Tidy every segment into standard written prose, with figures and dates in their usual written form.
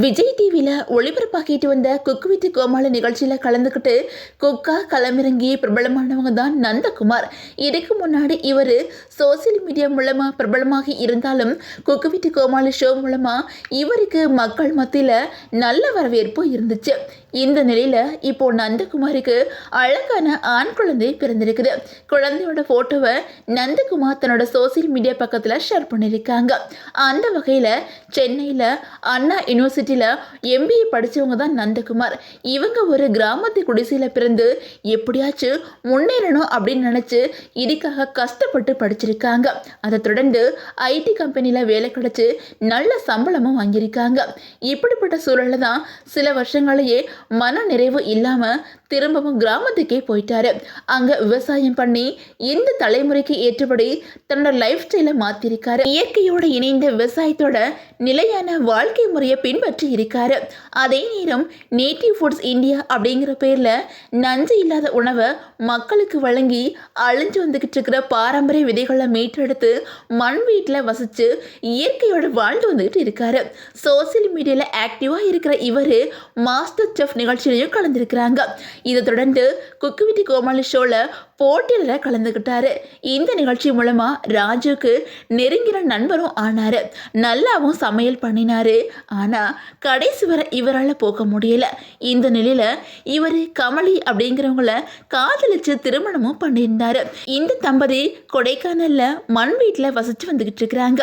விஜய் டிவியில் ஒளிபரப்பாக்கிட்டு வந்த cook with கோமாளி நிகழ்ச்சியில் கலந்துக்கிட்டு குக்கா களமிறங்கி பிரபலமானவங்க தான் நந்தகுமார். இதுக்கு முன்னாடி இவர் சோசியல் மீடியா மூலமாக பிரபலமாகி இருந்தாலும் குக் வித் கோமாளி ஷோ மூலமாக இவருக்கு மக்கள் மத்தியில் நல்ல வரவேற்பு இருந்துச்சு. இந்த நிலையில் இப்போ நந்தகுமாருக்கு அழகான ஆண் குழந்தை பிறந்திருக்குது. குழந்தையோட ஃபோட்டோவை நந்தகுமார் தன்னோட சோசியல் மீடியா பக்கத்தில் ஷேர் பண்ணியிருக்காங்க. அந்த வகையில் சென்னையில் அண்ணா யூனிவர்சிட்டியில் MBA படித்தவங்க தான் நந்தகுமார். இவங்க ஒரு கிராமத்து குடிசையில் பிறந்து எப்படியாச்சும் முன்னேறணும் அப்படின்னு நினச்சி இதுக்காக கஷ்டப்பட்டு படிச்சிருக்காங்க. அதை தொடர்ந்து IT கம்பெனியில் வேலை கிடைச்சி நல்ல சம்பளமும் வாங்கியிருக்காங்க. இப்படிப்பட்ட சூழலில் தான் சில வருஷங்களையே மன நிறைவு இல்லாமல் திரும்பவும் கிராமத்துக்கே போயிட்டாரு. அங்கே விவசாயம் பண்ணி இந்த தலைமுறைக்கு ஏற்றபடி தன்னோட லைஃப் ஸ்டைலை மாற்றிருக்காரு. இயற்கையோடு இணைந்த விவசாயத்தோட நிலையான வாழ்க்கை முறையை பின்பற்றி இருக்காரு. அதே நேரம் நேட்டிவ் ஃபுட்ஸ் இந்தியா அப்படிங்கிற பேரில் நஞ்சு இல்லாத உணவை மக்களுக்கு வழங்கி அழிஞ்சு வந்துக்கிட்டு இருக்கிற பாரம்பரிய விதைகளை மீட்டெடுத்து மண் வீட்டில் வசித்து இயற்கையோடு வாழ்ந்து வந்துக்கிட்டு இருக்காரு. சோசியல் மீடியாவில் ஆக்டிவாக இருக்கிற இவர் மாஸ்டர் செஃப் நிகழ்ச்சியிலையும் கலந்துருக்கிறாங்க. இதை தொடர்ந்து குக் வித் கோமாளி ஷோவில் போட்டியில் கலந்துக்கிட்டாரு. இந்த நிகழ்ச்சி மூலமாக ராஜுக்கு நெருங்கின நண்பரும் ஆனார். நல்லாவும் சமையல் பண்ணினார். ஆனால் கடைசி வரை இவரால் போக முடியல. இந்த நிலையில் இவர் கமலி அப்படிங்கிறவங்கள காதலிச்சு திருமணமும் பண்ணியிருந்தார். இந்த தம்பதி கொடைக்கானலில் மண் வீட்டில் வசித்து வந்துக்கிட்டு இருக்கிறாங்க.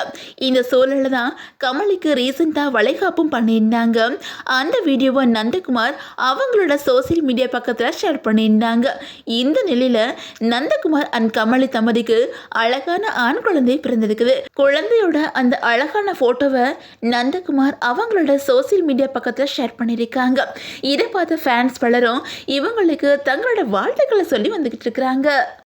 இந்த சூழலில் தான் கமலிக்கு ரீசெண்டாக வளைகாப்பும் பண்ணியிருந்தாங்க. அந்த வீடியோவை நந்தகுமார் அவங்களோட சோசியல் மீடியா பக்கத்தில் ஷேர் பண்ணியிருந்தாங்க. இந்த நிலையில் நந்தகுமார் அண்ட் கமலி தம்பதிக்கு அழகான ஆண் குழந்தை பிறந்திருக்குது. குழந்தையோட அந்த அழகான போட்டோவை நந்தகுமார் அவங்களோட சோசியல் மீடியா பக்கத்தில் ஷேர் பண்ணியிருக்காங்க. இதை பார்த்த ஃபேன்ஸ் பலரும் இவங்களுக்கு தங்களோட வாழ்த்துக்களை சொல்லி வந்துக்கிட்டு இருக்கிறாங்க.